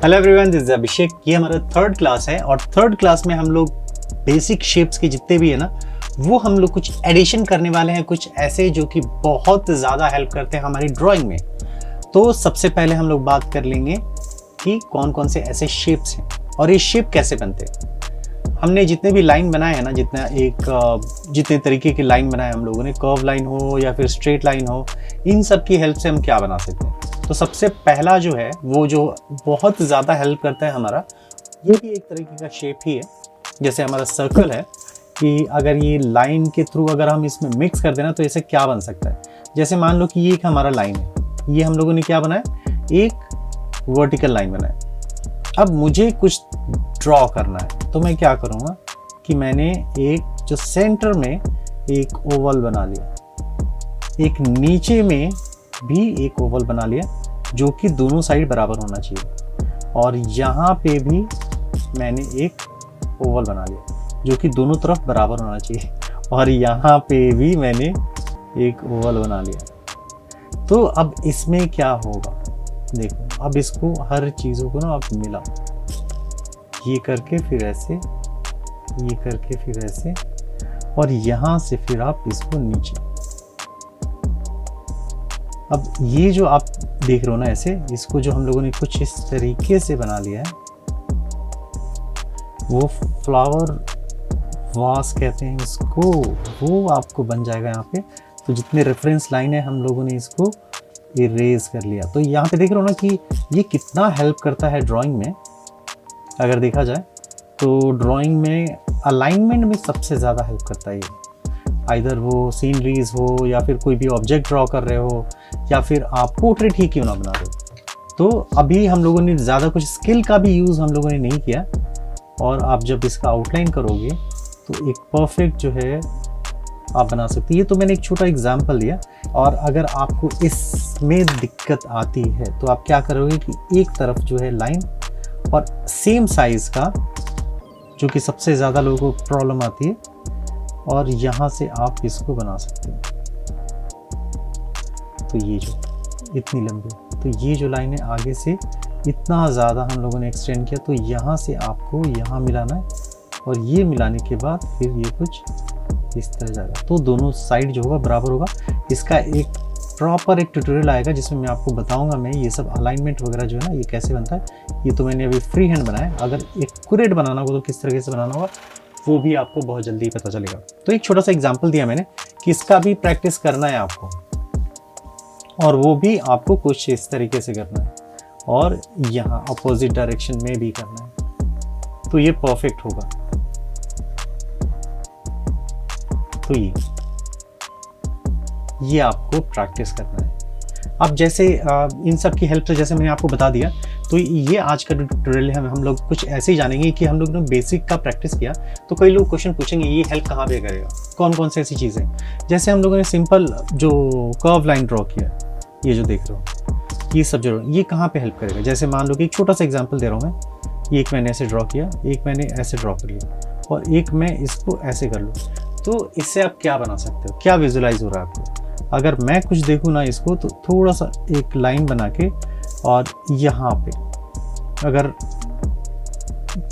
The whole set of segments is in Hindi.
हेलो एवरीवन, दिस इज अभिषेक। ये हमारा थर्ड क्लास है और थर्ड क्लास में हम लोग बेसिक शेप्स के जितने भी है ना, वो हम लोग कुछ एडिशन करने वाले हैं, कुछ ऐसे जो कि बहुत ज़्यादा हेल्प करते हैं हमारी ड्राइंग में। तो सबसे पहले हम लोग बात कर लेंगे कि कौन कौन से ऐसे शेप्स हैं और ये शेप कैसे बनते हैं। हमने जितने भी लाइन बनाए हैं ना, जितने तरीके की लाइन बनाए हम लोगों ने, कर्व लाइन हो या फिर स्ट्रेट लाइन हो, इन सब की हेल्प से हम क्या बना सकते हैं। तो सबसे पहला जो है वो जो बहुत ज़्यादा हेल्प करता है हमारा, ये भी एक तरीके का शेप ही है। जैसे हमारा सर्कल है कि अगर ये लाइन के थ्रू अगर हम इसमें मिक्स कर देना तो इसे क्या बन सकता है। जैसे मान लो कि ये एक हमारा लाइन है, ये हम लोगों ने क्या बनाया, एक वर्टिकल लाइन बनाया। अब मुझे कुछ ड्रॉ करना है तो मैं क्या करूँगा कि मैंने एक जो सेंटर में एक ओवल बना लिया, एक नीचे में भी एक ओवल बना लिया जो कि दोनों साइड बराबर होना चाहिए, और यहाँ पे भी मैंने एक ओवल बना लिया जो कि दोनों तरफ बराबर होना चाहिए, और यहाँ पे भी मैंने एक ओवल बना लिया। तो अब इसमें क्या होगा, देखो अब इसको हर चीज़ों को ना आप मिलाओ, ये करके फिर ऐसे, ये करके फिर ऐसे, और यहाँ से फिर आप इसको नीचे। अब ये जो आप देख रहे हो ना ऐसे, इसको जो हम लोगों ने कुछ इस तरीके से बना लिया है, वो फ्लावर वास कहते हैं इसको, वो आपको बन जाएगा यहाँ पे। तो जितने रेफरेंस लाइन है हम लोगों ने इसको इरेज कर लिया। तो यहाँ पे देख रहे हो ना कि ये कितना हेल्प करता है ड्राइंग में। अगर देखा जाए तो ड्राइंग में अलाइनमेंट में सबसे ज़्यादा हेल्प करता है ये। आइदर वो सीनरीज हो या फिर कोई भी ऑब्जेक्ट ड्रॉ कर रहे हो या फिर आप पोर्ट्रेट ही क्यों ना बना रहे हो। तो अभी हम लोगों ने ज़्यादा कुछ स्किल का भी यूज़ हम लोगों ने नहीं किया, और आप जब इसका आउटलाइन करोगे तो एक परफेक्ट जो है आप बना सकते हैं। ये तो मैंने एक छोटा एग्जांपल दिया, और अगर आपको इसमें दिक्कत आती है तो आप क्या करोगे कि एक तरफ जो है लाइन और सेम साइज़ का, जो कि सबसे ज़्यादा लोगों को प्रॉब्लम आती है, और यहाँ से आप इसको बना सकते हैं। तो ये जो इतनी लंबी, तो ये जो लाइन है आगे से इतना ज़्यादा हम लोगों ने एक्सटेंड किया, तो यहाँ से आपको यहाँ मिलाना है, और ये मिलाने के बाद फिर ये कुछ इस तरह जाएगा। तो दोनों साइड जो होगा बराबर होगा। इसका एक प्रॉपर एक ट्यूटोरियल आएगा जिसमें मैं आपको बताऊंगा मैं ये सब अलाइनमेंट वगैरह जो है ना, ये कैसे बनता है। ये तो मैंने अभी फ्री हैंड बनाया, अगर एक्यूरेट बनाना होगा तो किस तरीके से बनाना होगा वो भी आपको बहुत जल्दी पता चलेगा। तो एक छोटा सा एग्जांपल दिया मैंने कि इसका भी प्रैक्टिस करना है आपको, और वो भी आपको कुछ इस तरीके से करना है, और यहाँ अपोजिट डायरेक्शन में भी करना है, तो ये परफेक्ट होगा। तो ये आपको प्रैक्टिस करना है। अब जैसे इन सब की हेल्प से, जैसे मैंने आपको बता दिया, तो ये आज का ट्यूटोरियल है। हम लोग कुछ ऐसे ही जानेंगे कि हम लोग ने बेसिक का प्रैक्टिस किया। तो कई लोग क्वेश्चन पूछेंगे ये हेल्प कहाँ पे करेगा, कौन कौन सी ऐसी चीज़ें। जैसे हम लोगों ने सिंपल जो कर्व लाइन ड्रॉ किया, ये जो देख रहे हो, ये सब जो ये कहाँ पे हेल्प करेगा। जैसे मान लो कि एक छोटा सा एग्जाम्पल दे रहा हूँ मैं, एक मैंने ऐसे ड्रॉ किया, एक मैंने ऐसे ड्रॉ कर लिया, और एक मैं इसको ऐसे कर लूँ। तो इससे आप क्या बना सकते हो, क्या विजुलाइज हो रहा है आपको। अगर मैं कुछ देखूँ ना इसको, तो थोड़ा सा एक लाइन बना के, और यहाँ पे अगर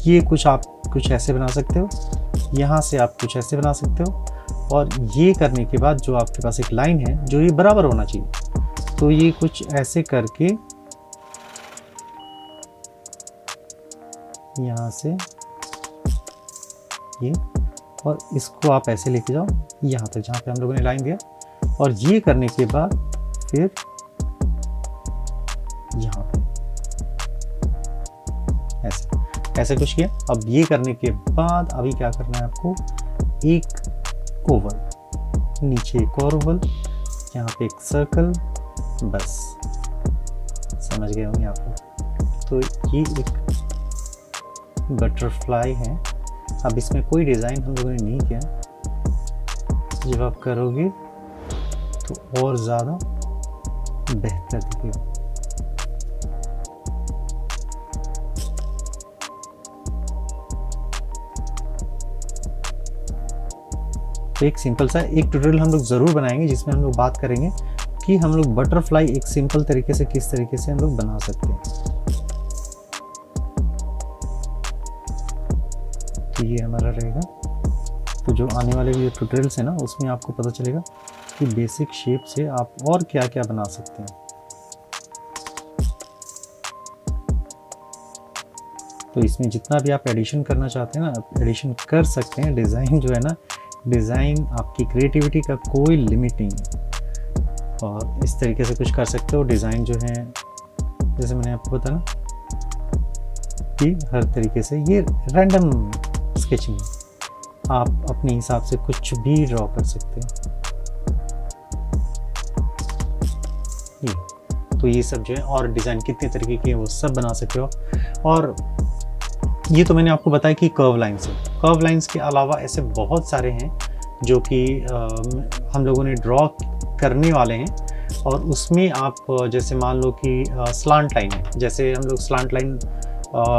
ये कुछ आप कुछ ऐसे बना सकते हो, यहाँ से आप कुछ ऐसे बना सकते हो, और ये करने के बाद जो आपके पास एक लाइन है जो ये बराबर होना चाहिए, तो ये कुछ ऐसे करके यहाँ से ये, और इसको आप ऐसे लेके जाओ यहाँ तक जहाँ पे हम लोगों ने लाइन दिया, और ये करने के बाद फिर यहाँ पे ऐसे कुछ किया। अब ये करने के बाद अभी क्या करना है आपको, एक ओवल, नीचे एक और ओवल, यहाँ पे एक सर्कल, बस समझ गए होंगे आप लोग। तो ये एक बटरफ्लाई है। अब इसमें कोई डिज़ाइन हम लोगों ने नहीं किया, जब आप करोगे तो और ज़्यादा बेहतर दिखेगा। तो एक सिंपल सा एक ट्यूटोरियल हम लोग ज़रूर बनाएंगे जिसमें हम लोग बात करेंगे कि हम लोग बटरफ्लाई एक सिंपल तरीके से किस तरीके से हम लोग बना सकते हैं। तो ये हमारा रहेगा। तो जो आने वाले ये ट्यूटोरियल्स है ना, उसमें आपको पता चलेगा कि बेसिक शेप से आप और क्या क्या बना सकते हैं। तो इसमें जितना भी आप एडिशन करना चाहते हैं ना, आप एडिशन कर सकते हैं। डिज़ाइन जो है ना, डिज़ाइन आपकी क्रिएटिविटी का कोई लिमिट नहीं है, और इस तरीके से कुछ कर सकते हो। डिज़ाइन जो है, जैसे मैंने आपको बताया ना कि हर तरीके से ये रैंडम स्केचिंग है, आप अपने हिसाब से कुछ भी ड्रॉ कर सकते हैं। तो ये सब जो है, और डिज़ाइन कितने तरीके के वो सब बना सकते हो। और ये तो मैंने आपको बताया कि कर्व लाइन्स है। कर्व लाइन्स के अलावा ऐसे बहुत सारे हैं जो कि हम लोगों ने ड्रॉ करने वाले हैं, और उसमें आप जैसे मान लो कि स्लांट लाइन है। जैसे हम लोग स्लांट लाइन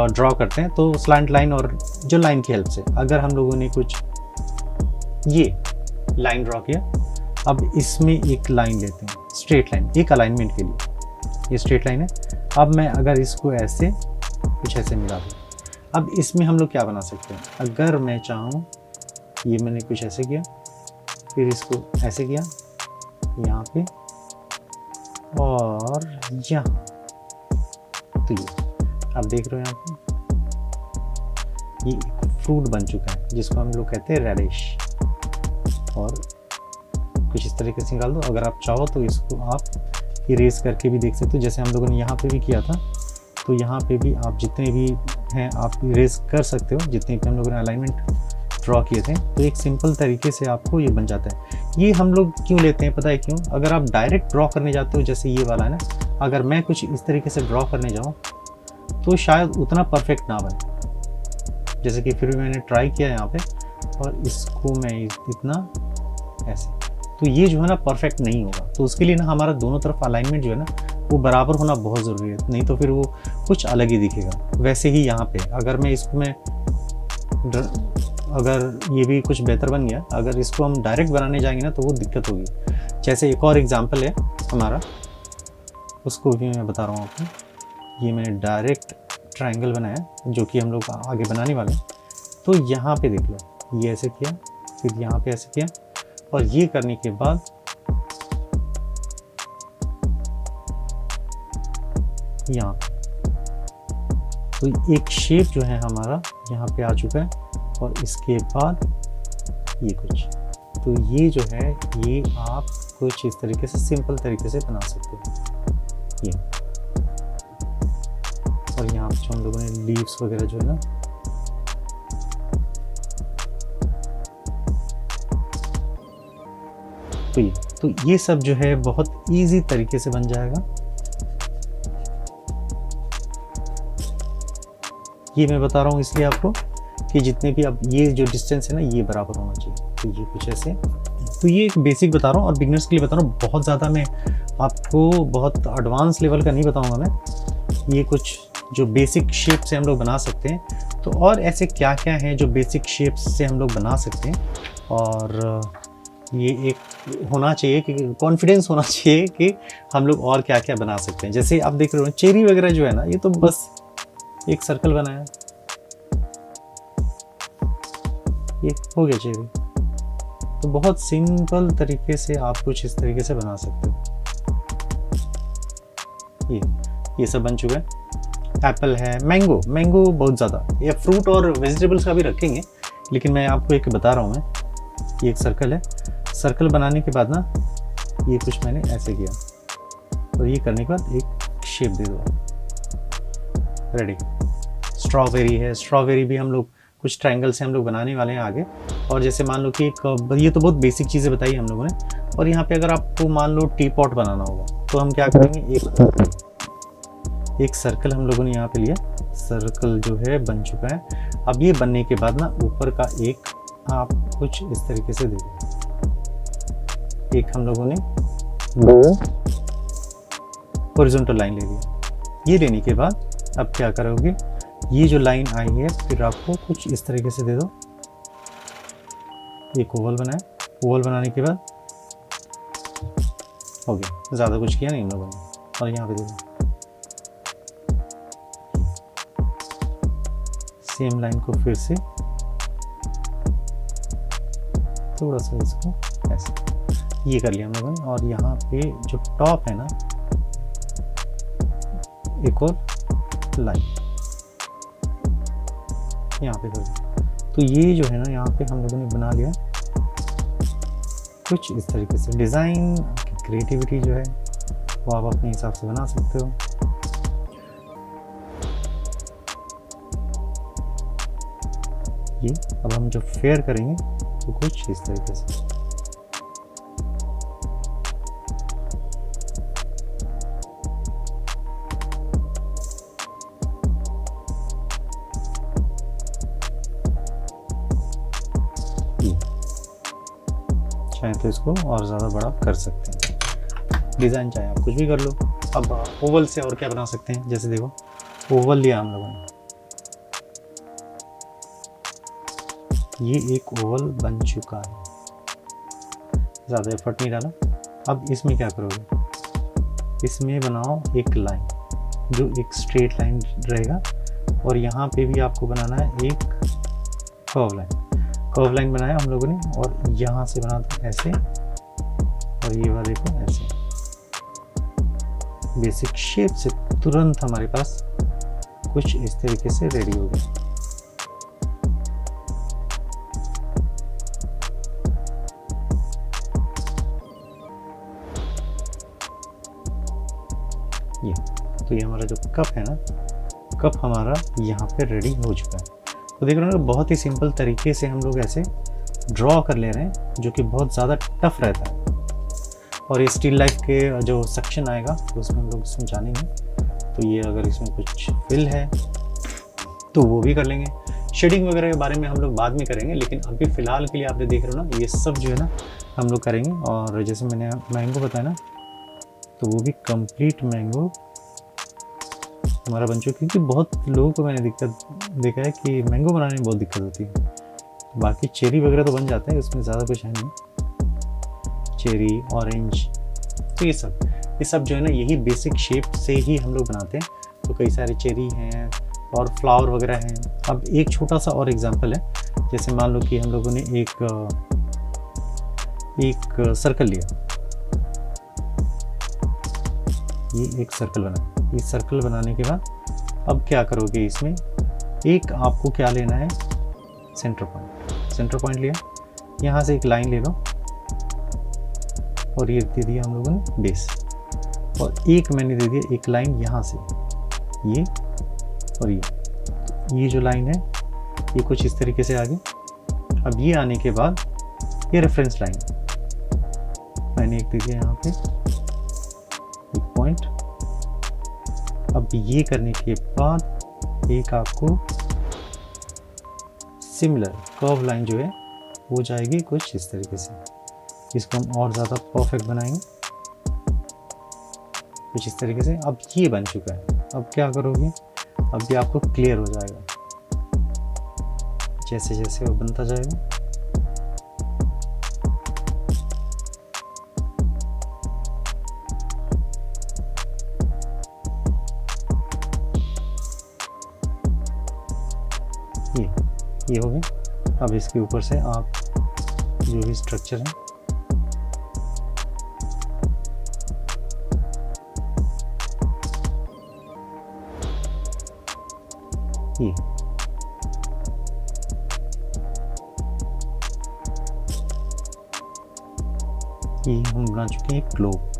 ड्रॉ करते हैं, तो स्लांट लाइन और जो लाइन की हेल्प से अगर हम लोगों ने कुछ ये लाइन ड्रॉ किया, अब इसमें एक लाइन लेते हैं, स्ट्रेट लाइन, एक अलाइनमेंट के लिए। ये स्ट्रेट लाइन है। अब मैं अगर इसको ऐसे कुछ ऐसे मिला दूँ, अब इसमें हम लोग क्या बना सकते हैं। अगर मैं चाहूँ, ये मैंने कुछ ऐसे किया, फिर इसको ऐसे किया यहाँ पे और यहाँ, तो ये आप देख रहे हो यहाँ पे ये फ्रूट बन चुका है जिसको हम लोग कहते हैं रेडिश। और कुछ इस तरीके से निकाल दो। अगर आप चाहो तो इसको आप इरेज करके भी देख सकते हो, जैसे हम लोगों ने यहाँ पे भी किया था। तो यहाँ पे भी आप जितने भी हैं आप इरेज कर सकते हो, जितने भी हम लोगों ने अलाइनमेंट ड्रॉ किए थे। तो एक सिंपल तरीके से आपको ये बन जाता है। ये हम लोग क्यों लेते हैं, पता है क्यों? अगर आप डायरेक्ट ड्रॉ करने जाते हो, जैसे ये वाला है ना, अगर मैं कुछ इस तरीके से ड्रॉ करने जाऊँ तो शायद उतना परफेक्ट ना बने। जैसे कि फिर भी मैंने ट्राई किया यहाँ पे, और इसको मैं इतना ऐसे, तो ये जो है ना परफेक्ट नहीं होगा। तो उसके लिए ना हमारा दोनों तरफ अलाइनमेंट जो है ना वो बराबर होना बहुत ज़रूरी है, नहीं तो फिर वो कुछ अलग ही दिखेगा। वैसे ही यहाँ पे अगर मैं इसको अगर ये भी कुछ बेहतर बन गया, अगर इसको हम डायरेक्ट बनाने जाएंगे ना तो वो दिक्कत होगी। जैसे एक और एग्जांपल है हमारा, उसको भी मैं बता रहा हूँ आपको। ये मैंने डायरेक्ट ट्रायंगल बनाया जो कि हम लोग आगे बनाने वाले हैं। तो यहाँ पे देख लो, ये ऐसे किया, फिर यहाँ पे ऐसे किया, और ये करने के बाद यहाँ तो एक शेप जो है हमारा यहाँ पे आ चुका है। और इसके बाद ये कुछ, तो ये जो है ये आप कुछ इस तरीके से सिंपल तरीके से बना सकते हो। ये और यहाँ पे जो हम लोगों ने लीव्स वगैरह जो है ना, तो ये सब जो है बहुत इजी तरीके से बन जाएगा। ये मैं बता रहा हूँ इसलिए आपको कि जितने भी अब ये जो डिस्टेंस है ना ये बराबर होना चाहिए। तो ये कुछ ऐसे, तो ये एक बेसिक बता रहा हूँ और बिगनर्स के लिए बता रहा हूँ। बहुत ज़्यादा मैं आपको बहुत एडवांस लेवल का नहीं बताऊँगा मैं। ये कुछ जो बेसिक शेप से हम लोग बना सकते हैं। तो और ऐसे क्या क्या हैं जो बेसिक शेप्स से हम लोग बना सकते हैं, और ये एक होना चाहिए कि कॉन्फिडेंस होना चाहिए कि हम लोग और क्या क्या बना सकते हैं। जैसे आप देख रहे हो चेरी वगैरह जो है ना, ये तो बस एक सर्कल बनाया, ये हो गया चेरी। तो बहुत सिंपल तरीके से आप कुछ इस तरीके से बना सकते हो। ये सब बन चुका है। एप्पल है, मैंगो बहुत ज़्यादा, ये फ्रूट और वेजिटेबल्स का भी रखेंगे, लेकिन मैं आपको एक बता रहा हूँ मैं। ये एक सर्कल है, सर्कल बनाने के बाद ना ये कुछ मैंने ऐसे किया, और ये करने के बाद एक शेप दे दो, रेडी। स्ट्रॉबेरी है, स्ट्रॉबेरी भी हम लोग कुछ ट्रायंगल से हम लोग बनाने वाले हैं आगे। और जैसे मान लो कि ये तो बहुत बेसिक चीज़ें बताई हम लोगों ने। और यहाँ पे अगर आपको मान लो टी पॉट बनाना होगा तो हम क्या करेंगे, एक सर्कल हम लोगों ने यहाँ पे लिया, सर्कल जो है बन चुका है। अब ये बनने के बाद ना ऊपर का एक आप कुछ इस तरीके से दे दो। एक हम लोगों ने दो हॉरिजॉन्टल लाइन ले लिया। ये लेने के बाद अब क्या करोगे, ये जो लाइन आई है फिर आपको कुछ इस तरीके से दे दो। एक ओवल बनाया, ओवल बनाने के बाद हो गया, ज़्यादा कुछ किया नहीं हम लोगों ने। और यहाँ पे दे दो सेम लाइन को फिर से थोड़ा सा इसको ऐसे ये कर लिया हम लोगों ने। और यहाँ पे जो टॉप है ना, एक और लाइन यहाँ पे कर दिया। तो ये जो है ना यहाँ पे हम लोगों ने बना लिया कुछ इस तरीके से। डिज़ाइन की क्रिएटिविटी जो है वो आप अपने हिसाब से बना सकते हो। ये अब हम जो फेयर करेंगे तो कुछ इस तरीके से। चाहे तो इसको और ज़्यादा बड़ा कर सकते हैं। डिज़ाइन चाहे आप कुछ भी कर लो। अब ओवल से और क्या बना सकते हैं, जैसे देखो ओवल लिया हम लोगों ने, ये एक ओवल बन चुका है, ज़्यादा एफर्ट नहीं डाला। अब इसमें क्या करोगे, इसमें बनाओ एक लाइन जो एक स्ट्रेट लाइन रहेगा, और यहाँ पे भी आपको बनाना है एक कर्व लाइन। कर्व लाइन बनाया हम लोगों ने, और यहाँ से बना दो ऐसे, और ये वाले को ऐसे। बेसिक शेप से तुरंत हमारे पास कुछ इस तरीके से रेडी हो गया। ये तो ये हमारा जो कप है ना, कप हमारा यहाँ पे रेडी हो चुका है। तो देख रहे हो ना, बहुत ही सिंपल तरीके से हम लोग ऐसे ड्रॉ कर ले रहे हैं, जो कि बहुत ज़्यादा टफ रहता है। और ये स्टिल लाइफ के जो सेक्शन आएगा तो उसमें हम लोग इसमें जानेंगे। तो ये अगर इसमें कुछ फिल है तो वो भी कर लेंगे। शेडिंग वगैरह के बारे में हम लोग बाद में करेंगे, लेकिन अभी फ़िलहाल के लिए आप देख रहे हो ना, ये सब जो है ना हम लोग करेंगे। और जैसे मैंने मैंगो बताया ना, तो वो भी कंप्लीट मैंगो हमारा बन चुका, क्योंकि बहुत लोगों को मैंने देखा है कि मैंगो बनाने में बहुत दिक्कत होती है। बाकी चेरी वगैरह तो बन जाते हैं, उसमें ज़्यादा कुछ है नहीं। चेरी, ऑरेंज, तो ये सब जो है ना, यही बेसिक शेप से ही हम लोग बनाते हैं। तो कई सारे चेरी हैं और फ्लावर वगैरह हैं। अब एक छोटा सा और एग्जांपल है, जैसे मान लो कि हम लोगों ने एक सर्कल लिया, ये एक सर्कल बना। इस सर्कल बनाने के बाद अब क्या करोगे, इसमें एक आपको क्या लेना है, सेंटर पॉइंट। सेंटर पॉइंट लिया, यहाँ से एक लाइन ले लो, और ये दे दिया हम लोगों ने बेस, और एक मैंने दे दिया एक लाइन यहाँ से, ये और ये। तो ये जो लाइन है ये कुछ इस तरीके से आगे। अब ये आने के बाद ये रेफरेंस लाइन मैंने एक दे दिया यहाँ पे एक पॉइंट। अब ये करने के बाद एक आपको सिमिलर कर्व लाइन जो है वो जाएगी कुछ इस तरीके से। इसको हम और ज़्यादा परफेक्ट बनाएंगे कुछ इस तरीके से। अब ये बन चुका है। अब क्या करोगे, अब ये आपको क्लियर हो जाएगा जैसे जैसे वो बनता जाएगा। ये हो गया। अब इसके ऊपर से आप जो भी स्ट्रक्चर है ये हम बना चुके हैं एक ग्लोब।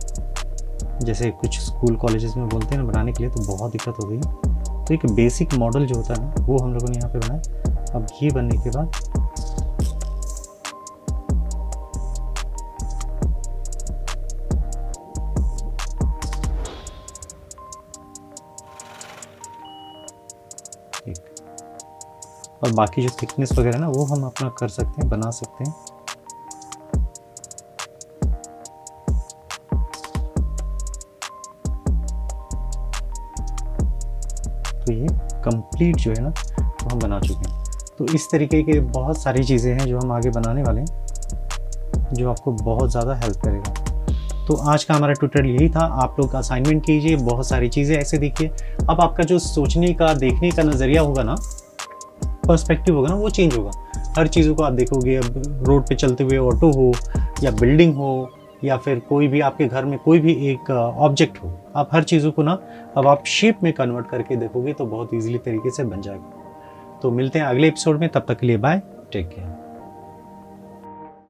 जैसे कुछ स्कूल कॉलेजेस में बोलते हैं ना, बनाने के लिए तो बहुत दिक्कत होती है। तो एक बेसिक मॉडल जो होता है ना, वो हम लोगों ने यहाँ पे बनाया। अब ये बनने के बाद और बाकी जो थिकनेस वगैरह ना वो हम अपना कर सकते हैं, बना सकते हैं। तो ये कंप्लीट जो है ना वो हम बना चुके हैं। तो इस तरीके के बहुत सारी चीज़ें हैं जो हम आगे बनाने वाले हैं, जो आपको बहुत ज़्यादा हेल्प करेगा। तो आज का हमारा ट्यूटोरियल यही था। आप लोग असाइनमेंट कीजिए, बहुत सारी चीज़ें ऐसे देखिए। अब आपका जो सोचने का, देखने का नज़रिया होगा ना, पर्सपेक्टिव होगा ना, वो चेंज होगा। हर चीज़ों को आप देखोगे, अब रोड पे चलते हुए ऑटो हो या बिल्डिंग हो या फिर कोई भी आपके घर में कोई भी एक ऑब्जेक्ट हो, आप हर चीज़ों को ना अब आप शेप में कन्वर्ट करके देखोगे तो बहुत ईजिली तरीके से बन जाएगा। तो मिलते हैं अगले एपिसोड में, तब तक के लिए बाय, टेक केयर।